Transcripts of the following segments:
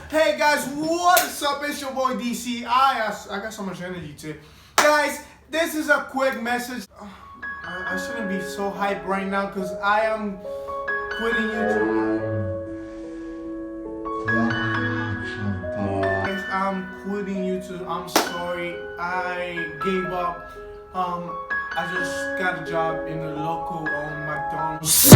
Hey guys, what's up? It's your boy DC. I got so much energy today. Guys, this is a quick message. I shouldn't be so hyped right now because I am quitting YouTube. Guys, I'm quitting YouTube. I'm sorry. I gave up. I just got a job in the local McDonald's.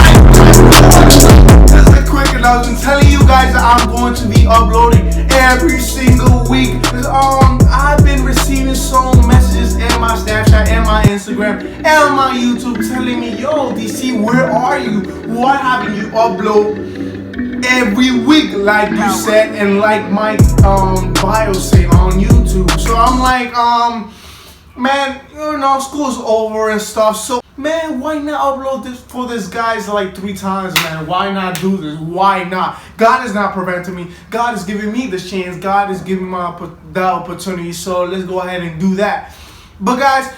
That's a quick announcement telling you guys that I'm going to be uploading every single week. I've been receiving so many messages in my Snapchat and my Instagram and my YouTube telling me, yo, DC, where are you? Why haven't you upload every week like you said and like my bio say on YouTube? So I'm like, man, you know, school's over and stuff. So, man, why not upload this for this guys like 3 times, man? Why not do this? Why not? God is not preventing me. God is giving me this chance. God is giving me the opportunity. So let's go ahead and do that. But guys,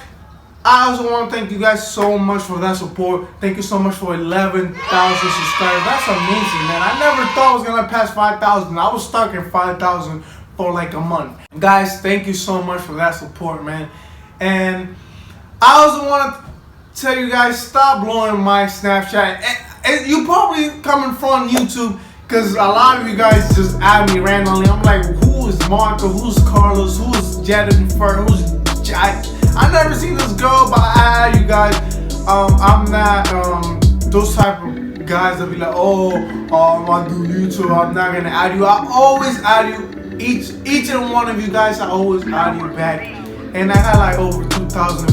I also want to thank you guys so much for that support. Thank you so much for 11,000 subscribers. That's amazing, man. I never thought I was going to pass 5,000. I was stuck at 5,000 for like a month. Guys, thank you so much for that support, man. And I also want to tell you guys, stop blowing my Snapchat. And you probably coming from YouTube because a lot of you guys just add me randomly. I'm like, who is Marco? Who's Carlos? Who's Jennifer? Who's Jack? I never seen this girl, but I add you guys. I'm not those type of guys that be like, I do YouTube. I'm not gonna add you. I always add you. Each and one of you guys, I always add you back. And I had like over 2,000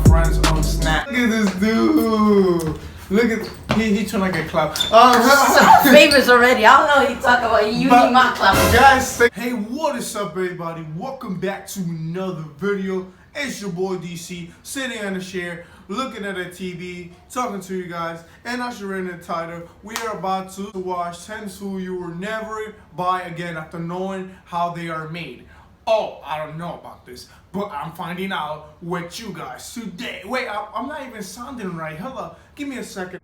friends on Snap. Look at this dude. Look at he trying to get clapped. So famous already. I don't know what you talking about. You need my clap. Guys, hey, what is up, everybody? Welcome back to another video. It's your boy DC, sitting on the chair, looking at a TV, talking to you guys. And as you read in the title, we are about to watch 10 foods you will never buy again after knowing how they are made. Oh, I don't know about this, but I'm finding out with you guys today. Wait, I'm not even sounding right. Hello, give me a second.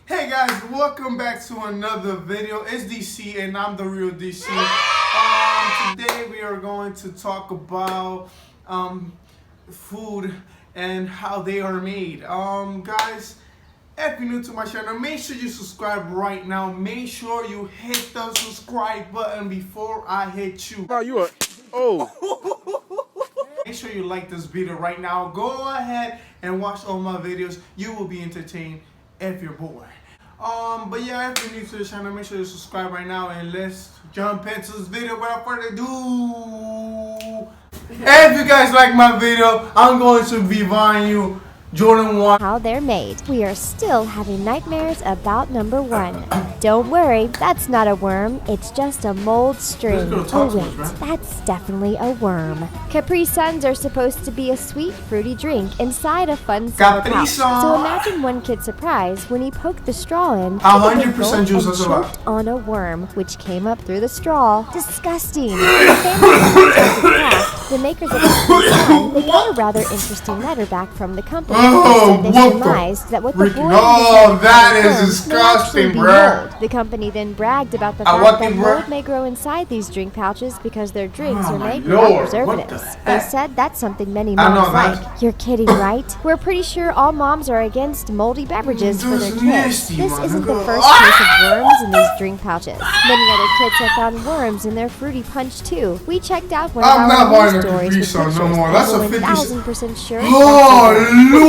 Hey guys, welcome back to another video. It's DC and I'm the real DC. Today we are going to talk about food and how they are made. Guys, if you're new to my channel, make sure you subscribe right now. Make sure you hit the subscribe button before I hit you. Make sure you like this video right now. Go ahead and watch all my videos. You will be entertained if you're bored. But yeah, if you're new to the channel, make sure you subscribe right now and let's jump into this video without further ado. If you guys like my video, I'm going to be buying you Jordan 1. How they're made. We are still having nightmares about number 1. Don't worry, that's not a worm. It's just a mold string. Oh wait, that's definitely a worm. Capri Suns are supposed to be a sweet, fruity drink inside a fun silver pouch. So imagine one kid's surprise when he poked the straw in, 100% juice and choked on a worm, which came up through the straw. Disgusting. The makers of Capri Sun, they got a rather interesting letter back from the company. They surmised that what the boy that is disgusting, bro. The company then bragged about the fact that mold may grow inside these drink pouches because their drinks are made without preservatives. They said that's something many moms like. You're kidding, right? We're pretty sure all moms are against moldy beverages for their kids. This isn't the first case of worms in these drink pouches. Many other kids have found worms in their fruity punch too. We checked out one of our news stories with pictures, and we're 1,000% sure.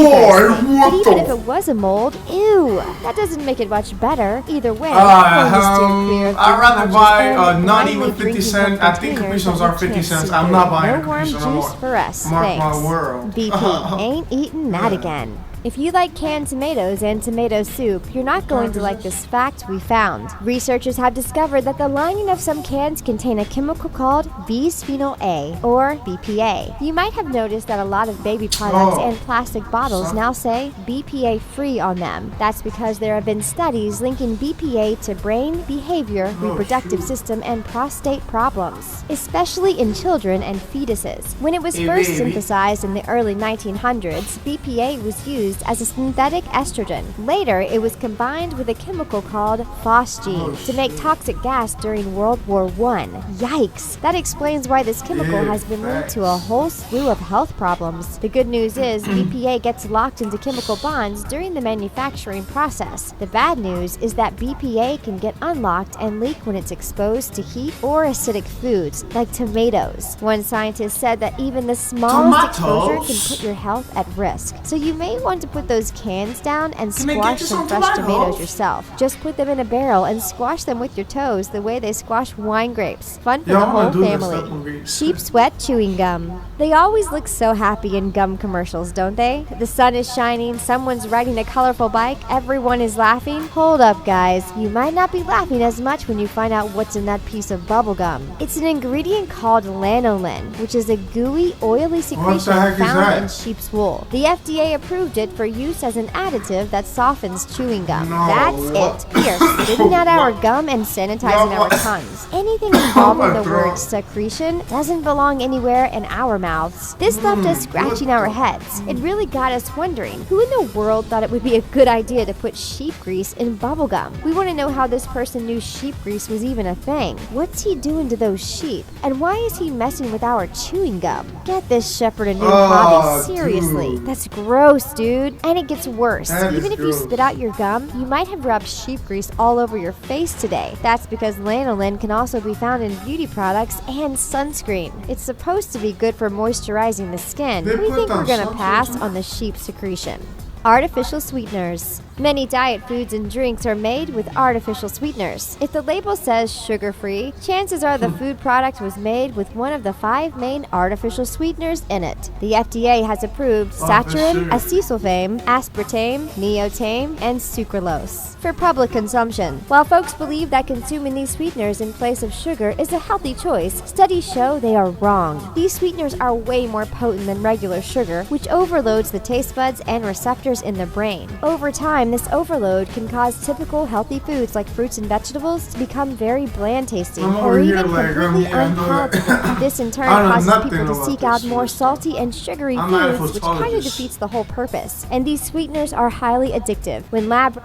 But even if it was a mold, ew, that doesn't make it much better. Either way, I'd rather buy not even 50 cents. I think Capri Suns are 50 cents. I'm not buying no worm juice for us. Mark my world. BP ain't eating that again. If you like canned tomatoes and tomato soup, you're not going to like this fact we found. Researchers have discovered that the lining of some cans contain a chemical called bisphenol A, or BPA. You might have noticed that a lot of baby products and plastic bottles now say BPA free on them. That's because there have been studies linking BPA to brain, behavior, reproductive system, and prostate problems, especially in children and fetuses. When it was first synthesized in the early 1900s, BPA was used used as a synthetic estrogen. Later, it was combined with a chemical called phosgene to make toxic gas during World War I. Yikes! That explains why this chemical has been linked to a whole slew of health problems. The good news is BPA gets locked into chemical bonds during the manufacturing process. The bad news is that BPA can get unlocked and leak when it's exposed to heat or acidic foods, like tomatoes. One scientist said that even the smallest exposure can put your health at risk. So you may want to put those cans down and squash some fresh tomatoes yourself. Just put them in a barrel and squash them with your toes the way they squash wine grapes. Fun for the whole family. Sheep sweat chewing gum. They always look so happy in gum commercials, don't they? The sun is shining, someone's riding a colorful bike, everyone is laughing. Hold up, guys. You might not be laughing as much when you find out what's in that piece of bubble gum. It's an ingredient called lanolin, which is a gooey, oily secretion found in sheep's wool. The FDA approved it for use as an additive that softens chewing gum. That's it. We are spitting out our gum and sanitizing our tongues. Anything involving the word secretion doesn't belong anywhere in our mouths. This left us scratching our heads. It really got us wondering, who in the world thought it would be a good idea to put sheep grease in bubble gum? We want to know how this person knew sheep grease was even a thing. What's he doing to those sheep? And why is he messing with our chewing gum? Get this shepherd a new hobby, seriously. Dude. That's gross, dude. And it gets worse. Even if you gross. spit out your gum, you might have rubbed sheep grease all over your face today. That's because lanolin can also be found in beauty products and sunscreen. It's supposed to be good for moisturizing the skin. We think we're gonna pass on the sheep secretion. Artificial sweeteners. Many diet foods and drinks are made with artificial sweeteners. If the label says sugar-free, chances are the food product was made with one of the 5 main artificial sweeteners in it. The FDA has approved saccharin, acesulfame, aspartame, neotame, and sucralose for public consumption. While folks believe that consuming these sweeteners in place of sugar is a healthy choice, studies show they are wrong. These sweeteners are way more potent than regular sugar, which overloads the taste buds and receptors in the brain. Over time, this overload can cause typical healthy foods like fruits and vegetables to become very bland tasting or even completely unpalatable. This in turn causes people to seek out more salty and sugary foods, which kind of defeats the whole purpose. And these sweeteners are highly addictive. When lab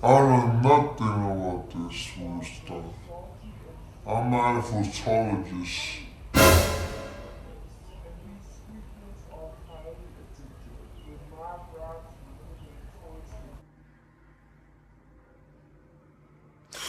I know nothing about this food stuff. I'm not a physiologist.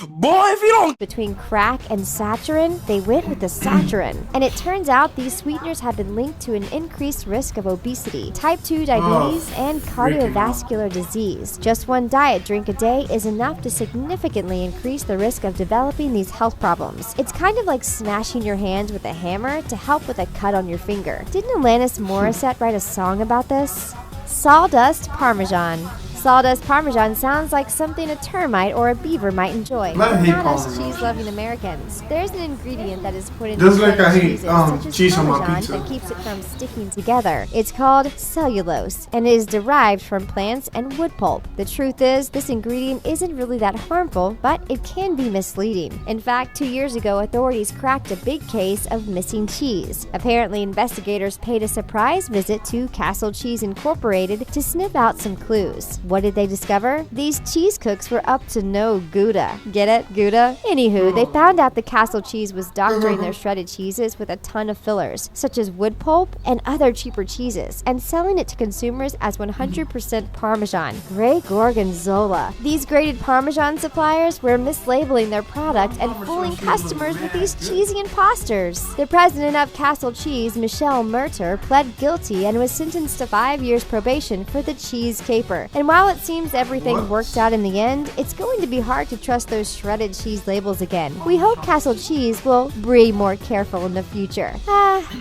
Boy, if you don't. Between crack and saccharin, they went with the saccharin. And it turns out these sweeteners have been linked to an increased risk of obesity, type 2 diabetes, and cardiovascular disease. Just one diet drink a day is enough to significantly increase the risk of developing these health problems. It's kind of like smashing your hands with a hammer to help with a cut on your finger. Didn't Alanis Morissette write a song about this? Sawdust Parmesan. Sawdust Parmesan sounds like something a termite or a beaver might enjoy, but not us cheese-loving Americans. There's an ingredient that is put into Just like I hate cheeses, such as cheese on my Parmesan, pizza. that keeps it from sticking together. It's called cellulose, and it is derived from plants and wood pulp. The truth is, this ingredient isn't really that harmful, but it can be misleading. In fact, 2 years ago, authorities cracked a big case of missing cheese. Apparently, investigators paid a surprise visit to Castle Cheese Incorporated to sniff out some clues. What did they discover? These cheese cooks were up to no Gouda. Get it? Gouda? Anywho, they found out the Castle cheese was doctoring their shredded cheeses with a ton of fillers, such as wood pulp and other cheaper cheeses, and selling it to consumers as 100% Parmesan. Grey Gorgonzola. These graded Parmesan suppliers were mislabeling their product and fooling customers with these cheesy imposters. The president of Castle Cheese, Michelle Merter, pled guilty and was sentenced to 5 years probation for the cheese caper. And while it seems everything worked out in the end, it's going to be hard to trust those shredded cheese labels again. We hope Castle Cheese will be more careful in the future.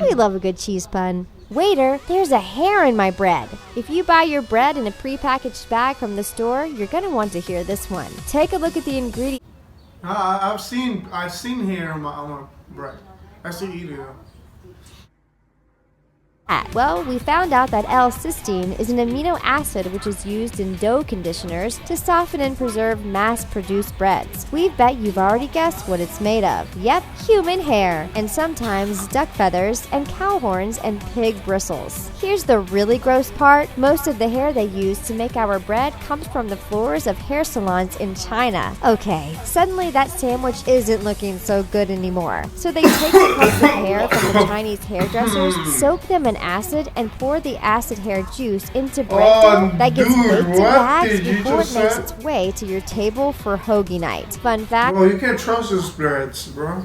We love a good cheese pun. Waiter, there's a hair in my bread. If you buy your bread in a prepackaged bag from the store, you're gonna want to hear this one. Take a look at the ingredients. I've seen hair on my bread. I still eat it. Well, we found out that L-cysteine is an amino acid which is used in dough conditioners to soften and preserve mass-produced breads. We bet you've already guessed what it's made of. Yep, human hair, and sometimes duck feathers and cow horns and pig bristles. Here's the really gross part. Most of the hair they use to make our bread comes from the floors of hair salons in China. Okay, suddenly that sandwich isn't looking so good anymore. So they take the clumps of hair from the Chinese hairdressers, soak them in acid, and pour the acid hair juice into bread dough that gets baked in bags before it makes its way to your table for hoagie night. Fun fact. Bro, you can't trust this breads, bro.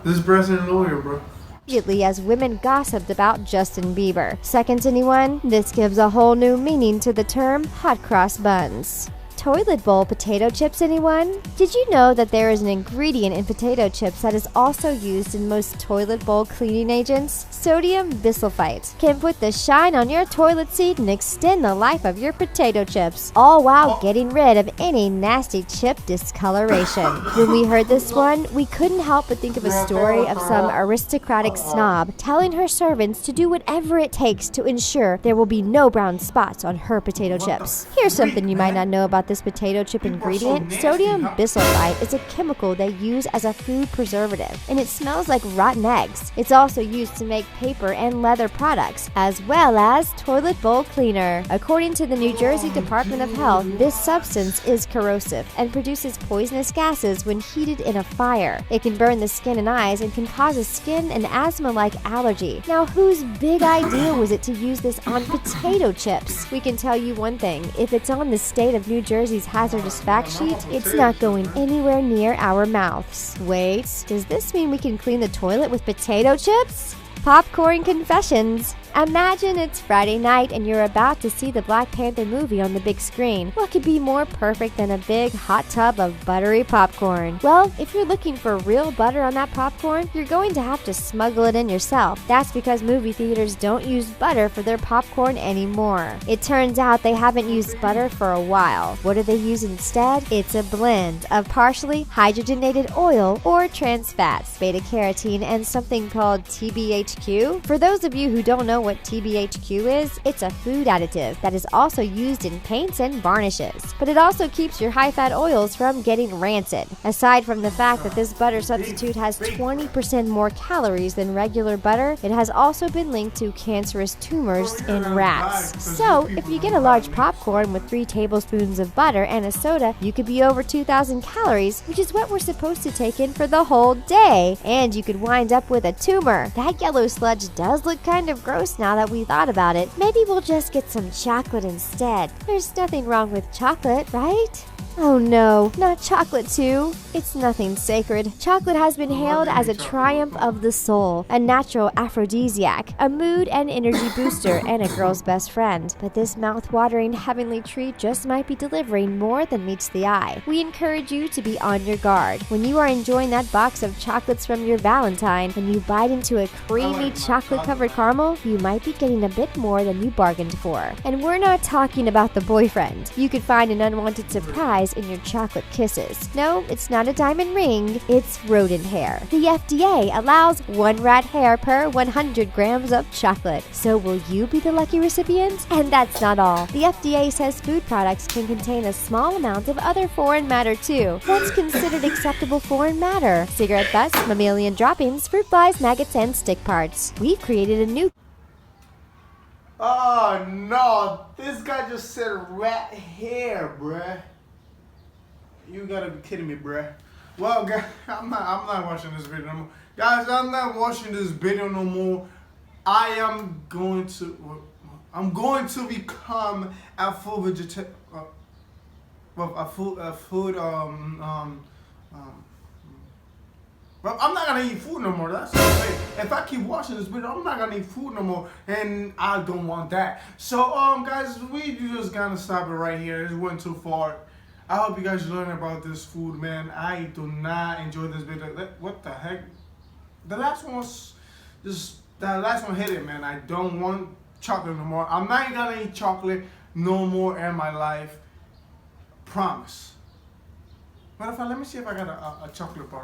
This bread's ain't loyal, bro. Immediately as women gossiped about Justin Bieber. Second anyone, this gives a whole new meaning to the term hot cross buns. Toilet bowl potato chips, anyone? Did you know that there is an ingredient in potato chips that is also used in most toilet bowl cleaning agents? Sodium bisulfite can put the shine on your toilet seat and extend the life of your potato chips, all while getting rid of any nasty chip discoloration. When we heard this one, we couldn't help but think of a story of some aristocratic snob telling her servants to do whatever it takes to ensure there will be no brown spots on her potato chips. Here's something you might not know about this potato chip ingredient. Sodium bisulfite is a chemical they use as a food preservative, and it smells like rotten eggs. It's also used to make paper and leather products, as well as toilet bowl cleaner. According to the New Jersey Department of Health, this substance is corrosive and produces poisonous gases when heated in a fire. It can burn the skin and eyes and can cause a skin and asthma-like allergy. Now, whose big idea was it to use this on potato chips? We can tell you one thing: if it's on the state of New Jersey's hazardous fact sheet, it's not going anywhere near our mouths. Wait, does this mean we can clean the toilet with potato chips? Popcorn confessions. Imagine it's Friday night and you're about to see the Black Panther movie on the big screen. What could be more perfect than a big hot tub of buttery popcorn? Well, if you're looking for real butter on that popcorn, you're going to have to smuggle it in yourself. That's because movie theaters don't use butter for their popcorn anymore. It turns out they haven't used butter for a while. What do they use instead? It's a blend of partially hydrogenated oil or trans fats, beta carotene, and something called TBHQ. For those of you who don't know what TBHQ is, it's a food additive that is also used in paints and varnishes. But it also keeps your high-fat oils from getting rancid. Aside from the fact that this butter substitute has 20% more calories than regular butter, it has also been linked to cancerous tumors in rats. So, if you get a large popcorn with 3 tablespoons of butter and a soda, you could be over 2,000 calories, which is what we're supposed to take in for the whole day. And you could wind up with a tumor. That yellow sludge does look kind of gross now that we thought about it. Maybe we'll just get some chocolate instead. There's nothing wrong with chocolate, right? Oh no, not chocolate too. It's nothing sacred. Chocolate has been hailed as a triumph of the soul, a natural aphrodisiac, a mood and energy booster, and a girl's best friend. But this mouth-watering heavenly treat just might be delivering more than meets the eye. We encourage you to be on your guard. When you are enjoying that box of chocolates from your Valentine and you bite into a creamy chocolate-covered caramel, you might be getting a bit more than you bargained for. And we're not talking about the boyfriend. You could find an unwanted surprise in your chocolate kisses. No, it's not a diamond ring, it's rodent hair. The FDA allows 1 rat hair per 100 grams of chocolate. So will you be the lucky recipient? And that's not all. The FDA says food products can contain a small amount of other foreign matter too. What's considered acceptable foreign matter? Cigarette butts, mammalian droppings, fruit flies, maggots, and stick parts. We've created a new... Oh no, this guy just said rat hair, bruh. You gotta be kidding me, bruh. Well, guys, I'm not watching this video no more. Guys, I'm not watching this video no more. I'm going to become a full vegetarian. Well, I'm not gonna eat food no more. That's the way. If I keep watching this video, I'm not gonna eat food no more, and I don't want that. So, guys, we just gonna stop it right here. It went too far. I hope you guys learn about this food, man. I do not enjoy this video. What the heck? The last one was just, that last one hit it, man. I don't want chocolate no more. I'm not gonna eat chocolate no more in my life. Promise. Matter of fact, let me see if I got a chocolate bar.